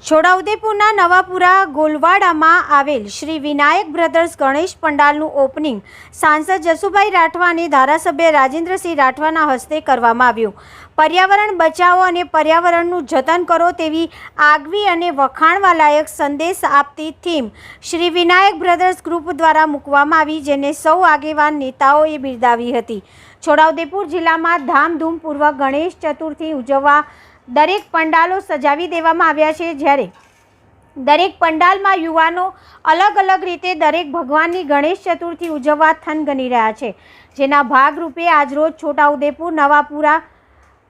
છોટાઉદેપુરના નવાપુરા ગોલવાડામાં આવેલ Shri Vinayak brothers Ganesh પંડાલનું opening સાંસદ જસુભાઈ રાઠવા અને ધારાસભ્ય રાજેન્દ્રસિંહ રાઠવાના હસ્તે કરવામાં આવ્યું। પર્યાવરણ બચાવો અને પર્યાવરણનું જતન કરો તેવી આગવી અને વખાણવાલાયક સંદેશ આપતી theme Shri Vinayak brothers group દ્વારા મૂકવામાં આવી, જેને સૌ આગેવાન નેતાઓએ બિરદાવી હતી। છોટાઉદેપુર જિલ્લામાં ધામધૂમપૂર્વક ગણેશ ચતુર્થી ઉજવવા દરેક પંડાલો સજાવી દેવામાં આવ્યા છે, જ્યારે દરેક પંડાલમાં યુવાનો અલગ અલગ રીતે દરેક ભગવાનની ગણેશ ચતુર્થી ઉજવવા થનગની રહ્યા છે, જેના ભાગરૂપે આજરોજ છોટાઉદેપુર નવાપુરા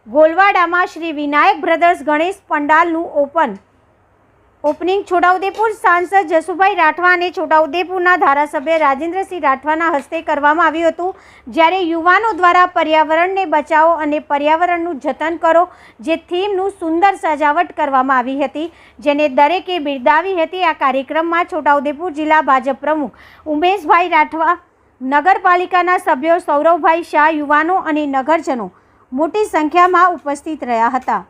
ગોલવાડામાં શ્રી વિનાયક બ્રધર્સ ગણેશ પંડાલનું ઓપનિંગ છોટાઉદેપુર સાંસદ જસુભાઈ રાઠવા અને છોટાઉદેપુરના ધારાસભ્ય રાજેન્દ્રસિંહ રાઠવાના હસ્તે કરવામાં આવ્યું હતું, જ્યારે યુવાનો દ્વારા પર્યાવરણને બચાવો અને પર્યાવરણનું જતન કરો જે થીમનું સુંદર સજાવટ કરવામાં આવી હતી, જેને દરેકે બિરદાવી હતી। આ કાર્યક્રમમાં છોટાઉદેપુર જિલ્લા ભાજપ પ્રમુખ ઉમેશભાઈ રાઠવા, નગરપાલિકાના સભ્યો સૌરભભાઈ શાહ, યુવાનો અને નગરજનો મોટી સંખ્યામાં ઉપસ્થિત રહ્યા હતા।